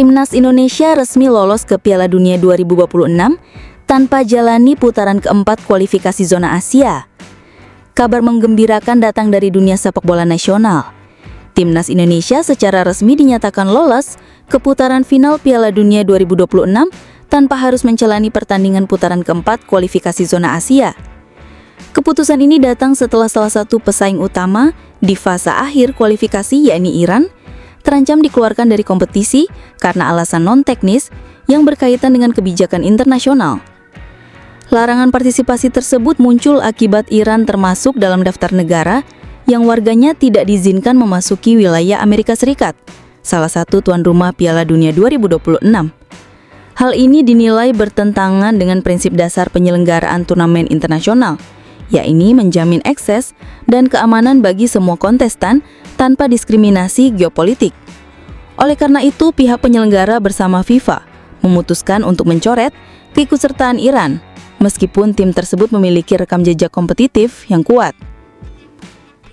Timnas Indonesia resmi lolos ke Piala Dunia 2026 tanpa jalani putaran keempat kualifikasi zona Asia. Kabar menggembirakan datang dari dunia sepak bola nasional. Timnas Indonesia secara resmi dinyatakan lolos ke putaran final Piala Dunia 2026 tanpa harus menjalani pertandingan putaran keempat kualifikasi zona Asia. Keputusan ini datang setelah salah satu pesaing utama di fase akhir kualifikasi, yakni Iran, terancam dikeluarkan dari kompetisi karena alasan non-teknis yang berkaitan dengan kebijakan internasional. Larangan partisipasi tersebut muncul akibat Iran termasuk dalam daftar negara yang warganya tidak diizinkan memasuki wilayah Amerika Serikat, salah satu tuan rumah Piala Dunia 2026. Hal ini dinilai bertentangan dengan prinsip dasar penyelenggaraan turnamen internasional, yakni menjamin akses dan keamanan bagi semua kontestan tanpa diskriminasi geopolitik. Oleh karena itu, pihak penyelenggara bersama FIFA memutuskan untuk mencoret keikutsertaan Iran, meskipun tim tersebut memiliki rekam jejak kompetitif yang kuat.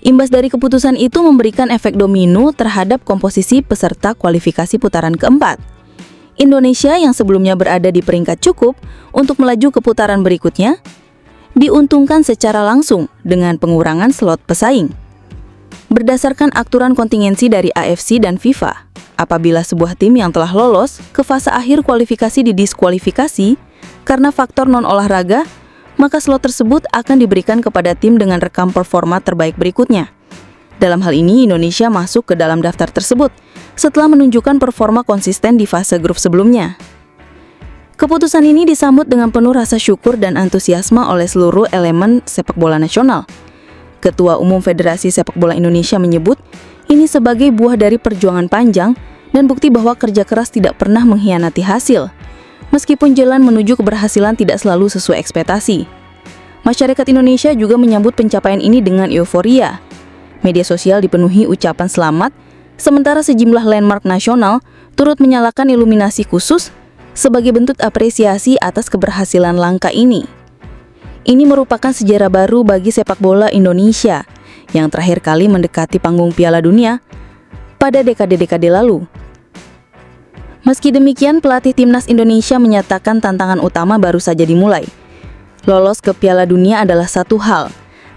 Imbas dari keputusan itu memberikan efek domino terhadap komposisi peserta kualifikasi putaran keempat. Indonesia yang sebelumnya berada di peringkat cukup untuk melaju ke putaran berikutnya, diuntungkan secara langsung dengan pengurangan slot pesaing. Berdasarkan aturan kontingensi dari AFC dan FIFA, apabila sebuah tim yang telah lolos ke fase akhir kualifikasi didiskualifikasi karena faktor non-olahraga, maka slot tersebut akan diberikan kepada tim dengan rekam performa terbaik berikutnya. Dalam hal ini, Indonesia masuk ke dalam daftar tersebut setelah menunjukkan performa konsisten di fase grup sebelumnya. Keputusan ini disambut dengan penuh rasa syukur dan antusiasme oleh seluruh elemen sepak bola nasional. Ketua Umum Federasi Sepak Bola Indonesia menyebut ini sebagai buah dari perjuangan panjang dan bukti bahwa kerja keras tidak pernah mengkhianati hasil, meskipun jalan menuju keberhasilan tidak selalu sesuai ekspektasi. Masyarakat Indonesia juga menyambut pencapaian ini dengan euforia. Media sosial dipenuhi ucapan selamat, sementara sejumlah landmark nasional turut menyalakan iluminasi khusus sebagai bentuk apresiasi atas keberhasilan langkah ini. Ini merupakan sejarah baru bagi sepak bola Indonesia yang terakhir kali mendekati panggung Piala Dunia pada dekade-dekade lalu. Meski demikian, pelatih Timnas Indonesia menyatakan tantangan utama baru saja dimulai. Lolos ke Piala Dunia adalah satu hal,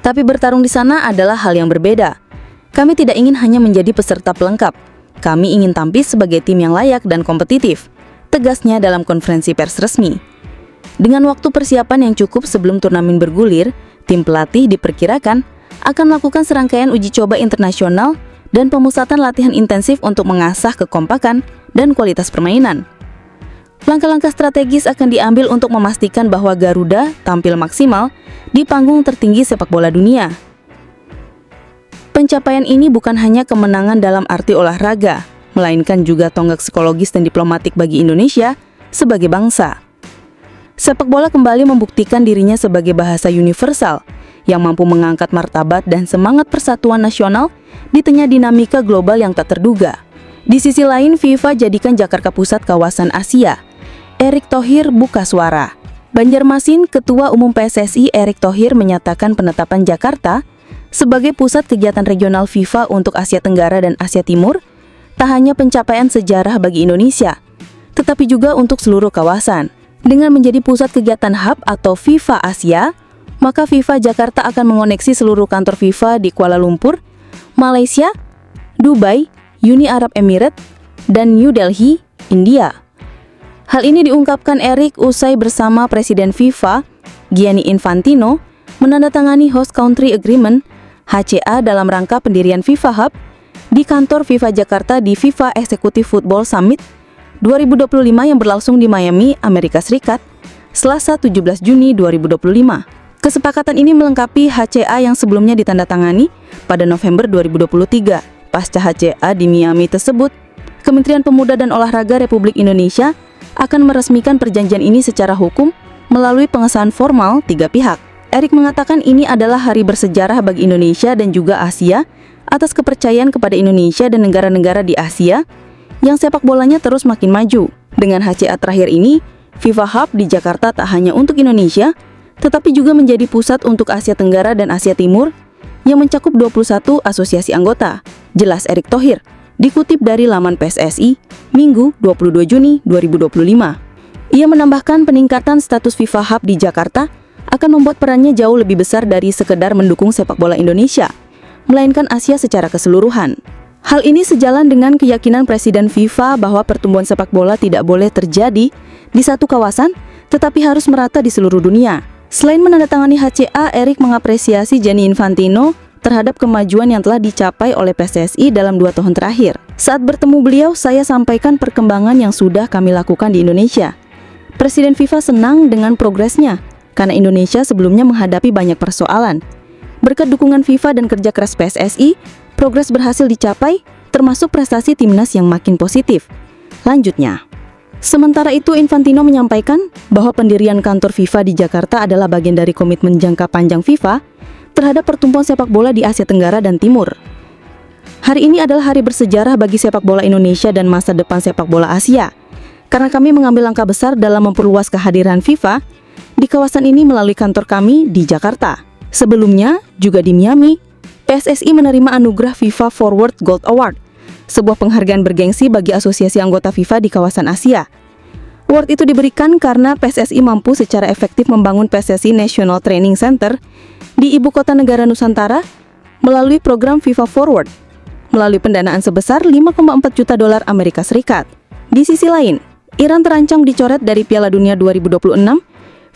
tapi bertarung di sana adalah hal yang berbeda. Kami tidak ingin hanya menjadi peserta pelengkap. Kami ingin tampil sebagai tim yang layak dan kompetitif, tegasnya dalam konferensi pers resmi. Dengan waktu persiapan yang cukup sebelum turnamen bergulir, tim pelatih diperkirakan akan melakukan serangkaian uji coba internasional dan pemusatan latihan intensif untuk mengasah kekompakan dan kualitas permainan. Langkah-langkah strategis akan diambil untuk memastikan bahwa Garuda tampil maksimal di panggung tertinggi sepak bola dunia. Pencapaian ini bukan hanya kemenangan dalam arti olahraga, melainkan juga tonggak psikologis dan diplomatik bagi Indonesia sebagai bangsa. Sepak bola kembali membuktikan dirinya sebagai bahasa universal yang mampu mengangkat martabat dan semangat persatuan nasional di tengah dinamika global yang tak terduga. Di sisi lain, FIFA jadikan Jakarta pusat kawasan Asia. Erick Thohir buka suara. Banjarmasin, Ketua Umum PSSI Erick Thohir menyatakan penetapan Jakarta sebagai pusat kegiatan regional FIFA untuk Asia Tenggara dan Asia Timur tak hanya pencapaian sejarah bagi Indonesia, tetapi juga untuk seluruh kawasan. Dengan menjadi pusat kegiatan hub atau FIFA Asia, maka FIFA Jakarta akan mengoneksi seluruh kantor FIFA di Kuala Lumpur, Malaysia, Dubai, Uni Arab Emirates, dan New Delhi, India. Hal ini diungkapkan Erick usai bersama Presiden FIFA, Gianni Infantino, menandatangani Host Country Agreement (HCA) dalam rangka pendirian FIFA Hub di kantor FIFA Jakarta di FIFA Executive Football Summit 2025 yang berlangsung di Miami, Amerika Serikat, Selasa 17 Juni 2025. Kesepakatan ini melengkapi HCA yang sebelumnya ditandatangani pada November 2023. Pasca HCA di Miami tersebut, Kementerian Pemuda dan Olahraga Republik Indonesia akan meresmikan perjanjian ini secara hukum melalui pengesahan formal tiga pihak. Erick mengatakan ini adalah hari bersejarah bagi Indonesia dan juga Asia atas kepercayaan kepada Indonesia dan negara-negara di Asia yang sepak bolanya terus makin maju. Dengan HCA terakhir ini, FIFA Hub di Jakarta tak hanya untuk Indonesia, tetapi juga menjadi pusat untuk Asia Tenggara dan Asia Timur yang mencakup 21 asosiasi anggota, jelas Erick Thohir. Dikutip dari laman PSSI, Minggu 22 Juni 2025. Ia menambahkan peningkatan status FIFA Hub di Jakarta akan membuat perannya jauh lebih besar dari sekedar mendukung sepak bola Indonesia, melainkan Asia secara keseluruhan. Hal ini sejalan dengan keyakinan Presiden FIFA bahwa pertumbuhan sepak bola tidak boleh terjadi di satu kawasan, tetapi harus merata di seluruh dunia. Selain menandatangani HCA, Erik mengapresiasi Gianni Infantino terhadap kemajuan yang telah dicapai oleh PSSI dalam 2 tahun terakhir. Saat bertemu beliau, saya sampaikan perkembangan yang sudah kami lakukan di Indonesia. Presiden FIFA senang dengan progresnya, karena Indonesia sebelumnya menghadapi banyak persoalan. Berkat dukungan FIFA dan kerja keras PSSI, progres berhasil dicapai, termasuk prestasi timnas yang makin positif. Lanjutnya. Sementara itu, Infantino menyampaikan bahwa pendirian kantor FIFA di Jakarta adalah bagian dari komitmen jangka panjang FIFA terhadap pertumbuhan sepak bola di Asia Tenggara dan Timur. Hari ini adalah hari bersejarah bagi sepak bola Indonesia dan masa depan sepak bola Asia, karena kami mengambil langkah besar dalam memperluas kehadiran FIFA di kawasan ini melalui kantor kami di Jakarta. Sebelumnya, juga di Miami, PSSI menerima anugerah FIFA Forward Gold Award, sebuah penghargaan bergengsi bagi asosiasi anggota FIFA di kawasan Asia. Award itu diberikan karena PSSI mampu secara efektif membangun PSSI National Training Center di ibu kota negara Nusantara melalui program FIFA Forward, melalui pendanaan sebesar 5,4 juta dolar Amerika Serikat. Di sisi lain, Iran terancam dicoret dari Piala Dunia 2026.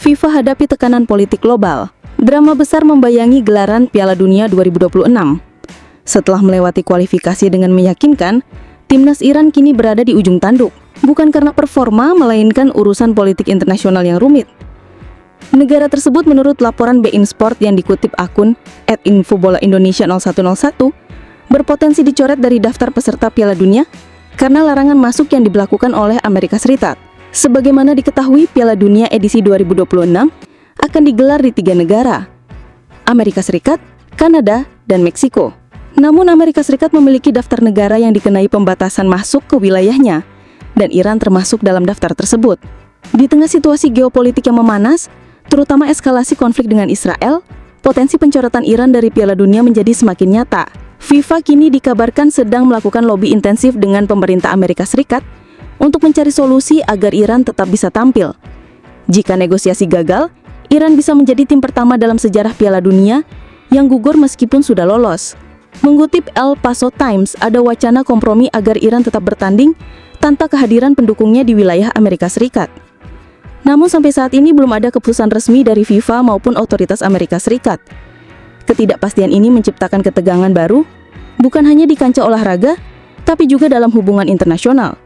FIFA hadapi tekanan politik global. Drama besar membayangi gelaran Piala Dunia 2026. Setelah melewati kualifikasi dengan meyakinkan, timnas Iran kini berada di ujung tanduk. Bukan karena performa, melainkan urusan politik internasional yang rumit. Negara tersebut menurut laporan beIN Sport yang dikutip akun @infobolaindonesia0101 berpotensi dicoret dari daftar peserta Piala Dunia karena larangan masuk yang diberlakukan oleh Amerika Serikat. Sebagaimana diketahui, Piala Dunia edisi 2026 akan digelar di 3 negara, Amerika Serikat, Kanada, dan Meksiko. Namun Amerika Serikat memiliki daftar negara yang dikenai pembatasan masuk ke wilayahnya, dan Iran termasuk dalam daftar tersebut. Di tengah situasi geopolitik yang memanas, terutama eskalasi konflik dengan Israel, potensi pencoretan Iran dari Piala Dunia menjadi semakin nyata. FIFA kini dikabarkan sedang melakukan lobi intensif dengan pemerintah Amerika Serikat untuk mencari solusi agar Iran tetap bisa tampil. Jika negosiasi gagal, Iran bisa menjadi tim pertama dalam sejarah Piala Dunia yang gugur meskipun sudah lolos. Mengutip El Paso Times, ada wacana kompromi agar Iran tetap bertanding tanpa kehadiran pendukungnya di wilayah Amerika Serikat. Namun sampai saat ini belum ada keputusan resmi dari FIFA maupun otoritas Amerika Serikat. Ketidakpastian ini menciptakan ketegangan baru, bukan hanya di kancah olahraga, tapi juga dalam hubungan internasional.